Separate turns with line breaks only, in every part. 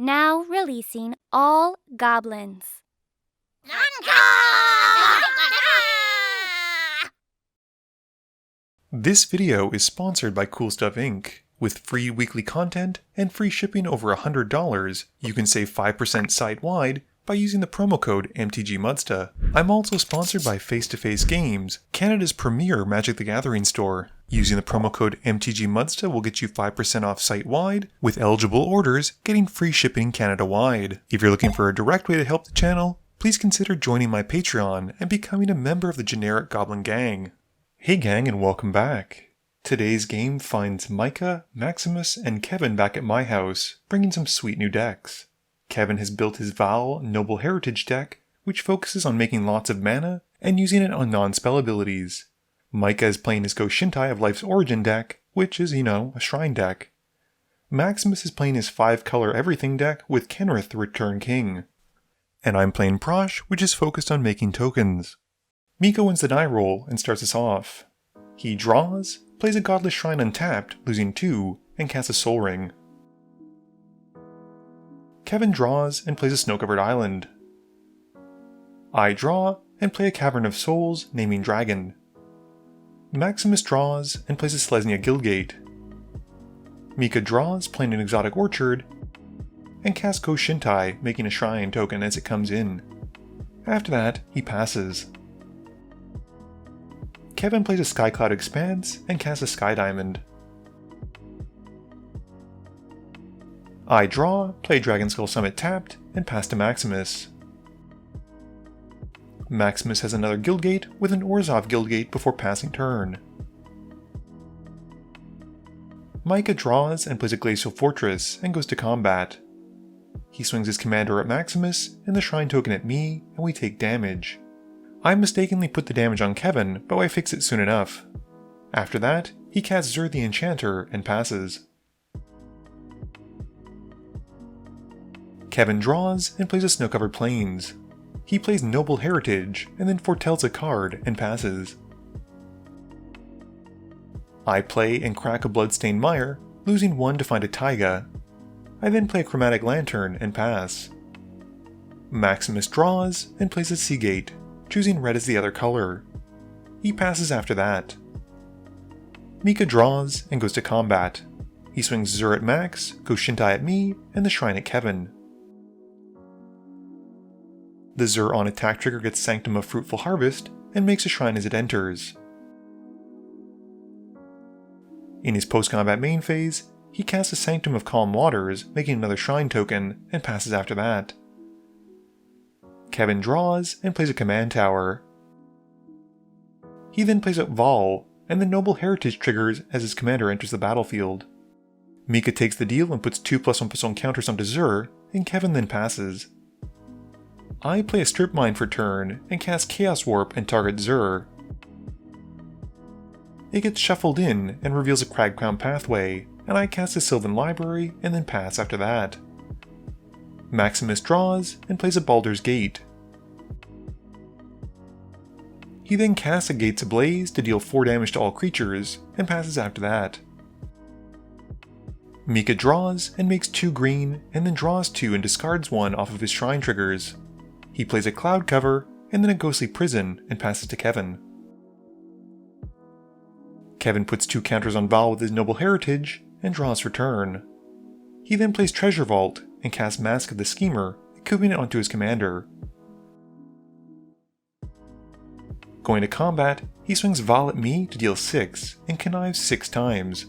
now releasing all goblins.
This video is sponsored by Cool Stuff Inc. With free weekly content and free shipping over $100, you can save 5% site-wide by using the promo code MTGMudsta. I'm also sponsored by Face to Face Games, Canada's premier Magic the Gathering store. Using the promo code MTGMudsta will get you 5% off site-wide, with eligible orders getting free shipping Canada-wide. If you're looking for a direct way to help the channel, please consider joining my Patreon and becoming a member of the generic Goblin Gang. Hey gang, and welcome back. Today's game finds Micah, Maximus, and Kevin back at my house, bringing some sweet new decks. Kevin has built his Vhal Noble Heritage deck, which focuses on making lots of mana and using it on non-spell abilities. Micah is playing his Go-Shintai of Life's Origin deck, which is, a shrine deck. Maximus is playing his 5-color everything deck with Kenrith the Return King. And I'm playing Prossh, which is focused on making tokens. Miko wins the die roll and starts us off. He draws, plays a Godless Shrine untapped, losing 2, and casts a Soul Ring. Kevin draws and plays a Snow-Covered Island. I draw and play a Cavern of Souls, naming Dragon. Maximus draws and plays a Selesnya Guildgate. Mika draws, playing an Exotic Orchard, and casts Go-Shintai, making a Shrine token as it comes in. After that, he passes. Kevin plays a Skycloud Expanse and casts a Sky Diamond. I draw, play Dragonskull Summit tapped, and pass to Maximus. Maximus has another Guildgate with an Orzhov Guildgate before passing turn. Micah draws and plays a Glacial Fortress and goes to combat. He swings his commander at Maximus and the Shrine token at me, and we take damage. I mistakenly put the damage on Kevin, but I fix it soon enough. After that, he casts Zur the Enchanter and passes. Kevin draws and plays a Snow-Covered Plains. He plays Noble Heritage and then foretells a card and passes. I play and crack a Bloodstained Mire, losing 1 to find a Taiga. I then play a Chromatic Lantern and pass. Maximus draws and plays a Seagate, choosing red as the other color. He passes after that. Mika draws and goes to combat. He swings Zur at Max, Go-Shintai at me, and the Shrine at Kevin. The Zur on attack trigger gets Sanctum of Fruitful Harvest and makes a Shrine as it enters. In his post-combat main phase, he casts a Sanctum of Calm Waters, making another Shrine token, and passes after that. Kevin draws and plays a Command Tower. He then plays up Vhal, and the Noble Heritage triggers as his commander enters the battlefield. Mika takes the deal and puts 2+1/+1 counters onto Zur, and Kevin then passes. I play a Strip Mine for turn and cast Chaos Warp and target Zur. It gets shuffled in and reveals a Cragcrown pathway, and I cast a Sylvan Library and then pass after that. Maximus draws and plays a Baldur's Gate. He then casts a Gates Ablaze to deal 4 damage to all creatures, and passes after that. Mika draws and makes 2 green, and then draws 2 and discards 1 off of his Shrine triggers. He plays a Cloud Cover, and then a Ghostly Prison, and passes to Kevin. Kevin puts 2 counters on Vhal with his Noble Heritage, and draws for turn. He then plays Treasure Vault, and casts Mask of the Schemer, equipping it onto his commander. Going to combat, he swings Vhal at me to deal 6, and connives 6 times.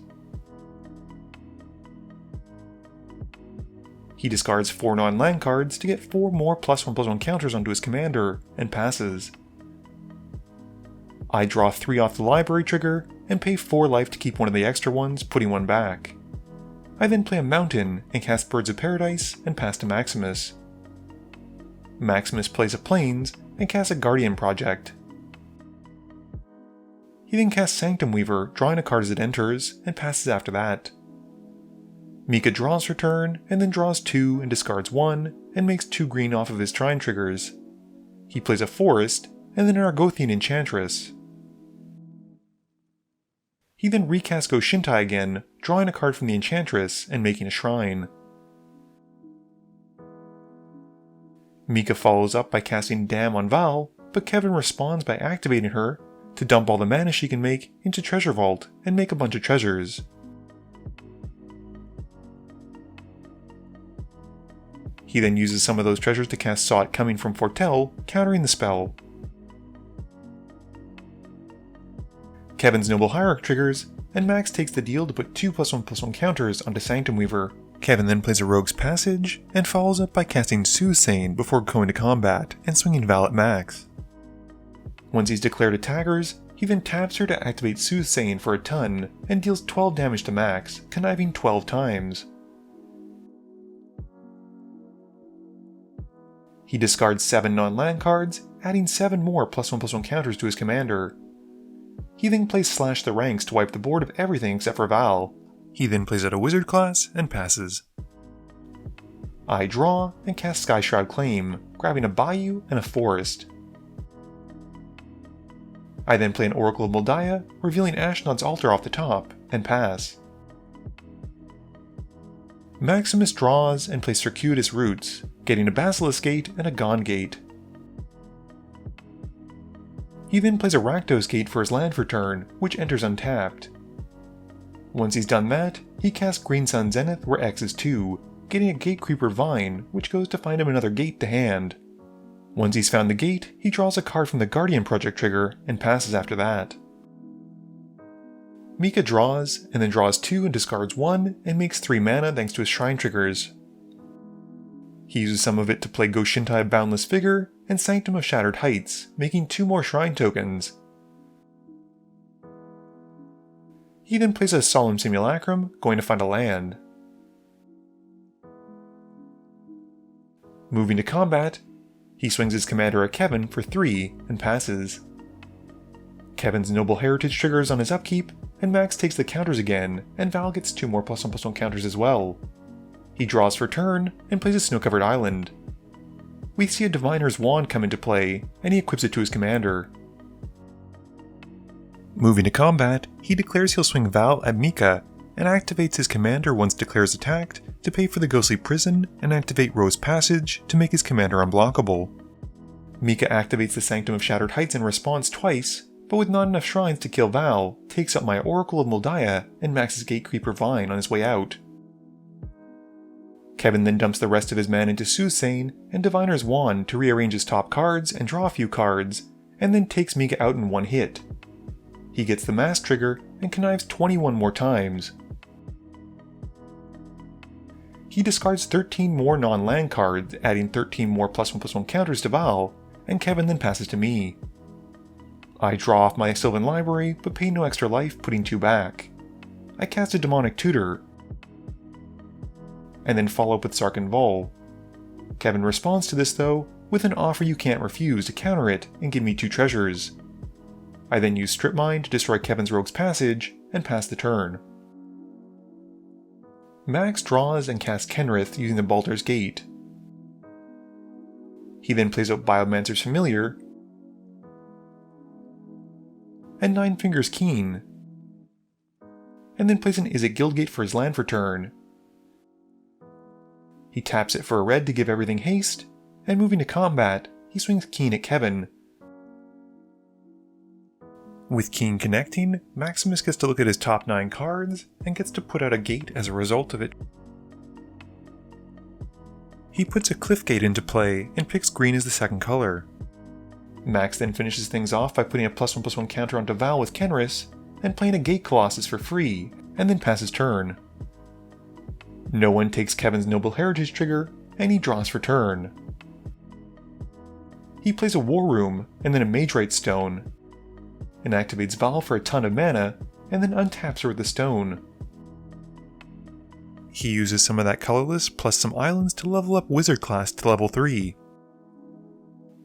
He discards 4 non-land cards to get 4 more +1/+1 counters onto his commander, and passes. I draw 3 off the library trigger, and pay 4 life to keep one of the extra ones, putting 1 back. I then play a Mountain, and cast Birds of Paradise, and pass to Maximus. Maximus plays a Plains, and casts a Guardian Project. He then casts Sanctum Weaver, drawing a card as it enters, and passes after that. Mika draws her turn, and then draws 2 and discards 1, and makes 2 green off of his Shrine triggers. He plays a Forest, and then an Argothian Enchantress. He then recasts Go-Shintai again, drawing a card from the Enchantress and making a Shrine. Mika follows up by casting Dam on Vhal, but Kevin responds by activating her to dump all the mana she can make into Treasure Vault and make a bunch of treasures. He then uses some of those treasures to cast Saw It Coming from Fortell, countering the spell. Kevin's Noble Hierarch triggers, and Max takes the deal to put 2+1/+1 counters onto Sanctum Weaver. Kevin then plays a Rogue's Passage, and follows up by casting Soothsaying before going to combat and swinging Vhal at Max. Once he's declared attackers, he then taps her to activate Soothsaying for a ton, and deals 12 damage to Max, conniving 12 times. He discards 7 non-land cards, adding 7 more +1/+1 counters to his commander. He then plays Slash the Ranks to wipe the board of everything except for Vhal. He then plays out a Wizard class and passes. I draw and cast Skyshroud Claim, grabbing a Bayou and a Forest. I then play an Oracle of Moldiah, revealing Ashnod's Altar off the top, and pass. Maximus draws and plays Circuitous Roots, getting a Basilisk Gate and a Gond Gate. He then plays a Rakdos Gate for his land for turn, which enters untapped. Once he's done that, he casts Green Sun Zenith where X is 2, getting a Gatecreeper Vine, which goes to find him another gate to hand. Once he's found the gate, he draws a card from the Guardian Project trigger and passes after that. Mika draws, and then draws 2 and discards 1, and makes 3 mana thanks to his Shrine triggers. He uses some of it to play Go-Shintai Boundless Vigor and Sanctum of Shattered Heights, making 2 more Shrine tokens. He then plays a Solemn Simulacrum, going to find a land. Moving to combat, he swings his commander at Kevin for 3 and passes. Kevin's Noble Heritage triggers on his upkeep, and Max takes the counters again, and Vhal gets 2 more +1/+1 counters as well. He draws for turn, and plays a Snow-Covered Island. We see a Diviner's Wand come into play, and he equips it to his commander. Moving to combat, he declares he'll swing Vhal at Mika, and activates his commander once declares attacked to pay for the Ghostly Prison and activate Rogue's Passage to make his commander unblockable. Mika activates the Sanctum of Shattered Heights in response twice, but with not enough shrines to kill Vhal, takes up my Oracle of Moldiah and Max's Gatecreeper Vine on his way out. Kevin then dumps the rest of his mana into Soothsaying and Diviner's Wand to rearrange his top cards and draw a few cards, and then takes Mika out in one hit. He gets the Mass trigger and connives 21 more times. He discards 13 more non-land cards, adding 13 more +1/+1 counters to Vhal, and Kevin then passes to me. I draw off my Sylvan Library, but pay no extra life, putting 2 back. I cast a Demonic Tutor, and then follow up with Sarkhan Vol. Kevin responds to this though, with an offer you can't refuse to counter it and give me 2 treasures. I then use Strip Mine to destroy Kevin's Rogue's Passage, and pass the turn. Max draws and casts Kenrith using the Baldur's Gate. He then plays out Biomancer's Familiar, and Nine Fingers Keen, and then plays an Izzet Guildgate for his land for turn. He taps it for a red to give everything haste, and moving to combat, he swings Keen at Kevin. With Keen connecting, Maximus gets to look at his top 9 cards, and gets to put out a gate as a result of it. He puts a Cliff Gate into play, and picks green as the second color. Max then finishes things off by putting a +1/+1 counter onto Vhal with Kenrith, and playing a Gate Colossus for free, and then passes turn. No one takes Kevin's Noble Heritage trigger, and he draws for turn. He plays a War Room, and then a Magerite Stone, and activates Vhal for a ton of mana, and then untaps her with the stone. He uses some of that colorless plus some islands to level up Wizard class to level 3.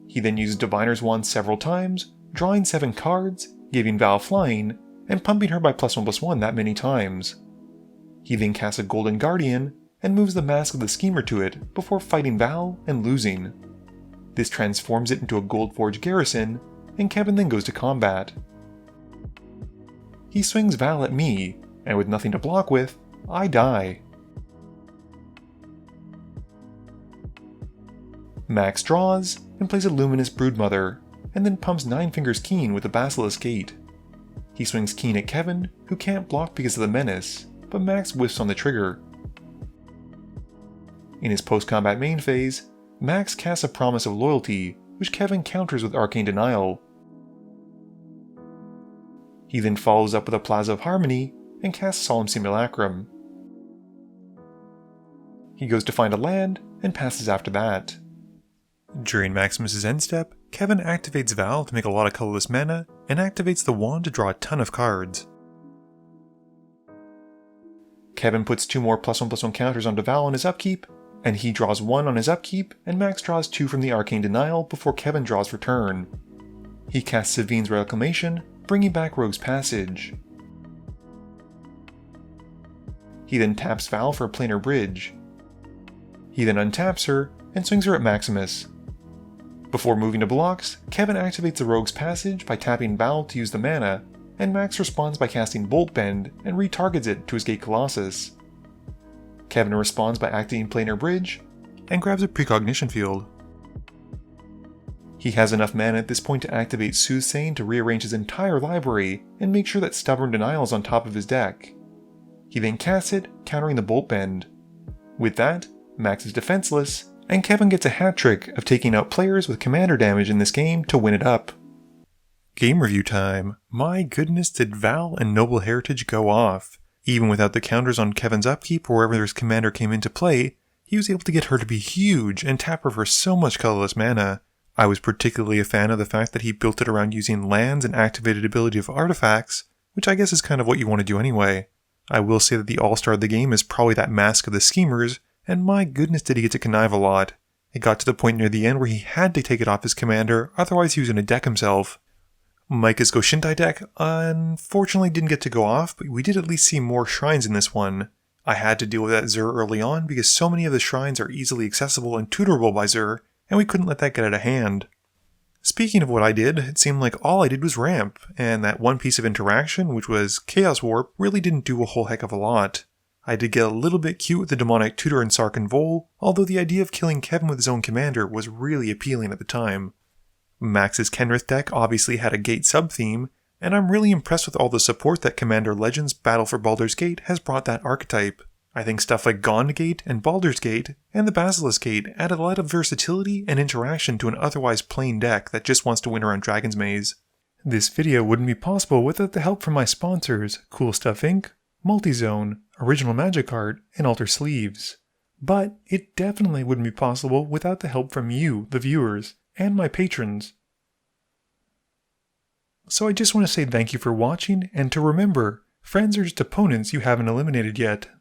He then uses Diviner's Wand several times, drawing 7 cards, giving Vhal flying, and pumping her by +1/+1 that many times. He then casts a Golden Guardian, and moves the Mask of the Schemer to it before fighting Vhal and losing. This transforms it into a Goldforge Garrison, and Kevin then goes to combat. He swings Vhal at me, and with nothing to block with, I die. Max draws and plays a Luminous Broodmother, and then pumps 9 Fingers Keen with the Basilisk Gate. He swings Keen at Kevin, who can't block because of the Menace, but Max whiffs on the trigger. In his post-combat main phase, Max casts a Promise of Loyalty, which Kevin counters with Arcane Denial. He then follows up with a Plaza of Harmony and casts Solemn Simulacrum. He goes to find a land and passes after that. During Maximus's end step, Kevin activates Vhal to make a lot of colorless mana and activates the wand to draw a ton of cards. Kevin puts 2 more +1/+1 counters onto Vhal on his upkeep, and he draws 1 on his upkeep, and Max draws 2 from the Arcane Denial before Kevin draws for turn. He casts Sevine's Reclamation, bringing back Rogue's Passage. He then taps Vhal for a Planar Bridge. He then untaps her and swings her at Maximus. Before moving to blocks, Kevin activates the Rogue's Passage by tapping Vhal to use the mana, and Max responds by casting Bolt Bend and retargets it to his Gate Colossus. Kevin responds by activating Planar Bridge, and grabs a Precognition Field. He has enough mana at this point to activate Soothsaying to rearrange his entire library and make sure that Stubborn Denial is on top of his deck. He then casts it, countering the Bolt Bend. With that, Max is defenseless, and Kevin gets a hat trick of taking out players with commander damage in this game to win it up. Game review time. My goodness, did Vhal and Noble Heritage go off. Even without the counters on Kevin's upkeep or wherever his commander came into play, he was able to get her to be huge and tap her for so much colorless mana. I was particularly a fan of the fact that he built it around using lands and activated ability of artifacts, which I guess is kind of what you want to do anyway. I will say that the all-star of the game is probably that Mask of the Schemers, and my goodness did he get to connive a lot. It got to the point near the end where he had to take it off his commander, otherwise he was going to deck himself. Micah's Go-Shintai deck unfortunately didn't get to go off, but we did at least see more shrines in this one. I had to deal with that Zur early on because so many of the shrines are easily accessible and tutorable by Zur, and we couldn't let that get out of hand. Speaking of what I did, it seemed like all I did was ramp, and that one piece of interaction, which was Chaos Warp, really didn't do a whole heck of a lot. I did get a little bit cute with the Demonic Tutor and Sark and Vhal, although the idea of killing Kevin with his own commander was really appealing at the time. Max's Kenrith deck obviously had a Gate sub-theme, and I'm really impressed with all the support that Commander Legends Battle for Baldur's Gate has brought that archetype. I think stuff like Gond Gate and Baldur's Gate and the Basilisk Gate add a lot of versatility and interaction to an otherwise plain deck that just wants to win around Dragon's Maze. This video wouldn't be possible without the help from my sponsors, Cool Stuff Inc., Multizone, Original Magic Art, and Alter Sleeves. But it definitely wouldn't be possible without the help from you, the viewers, and my patrons. So I just want to say thank you for watching, and to remember, friends are just opponents you haven't eliminated yet.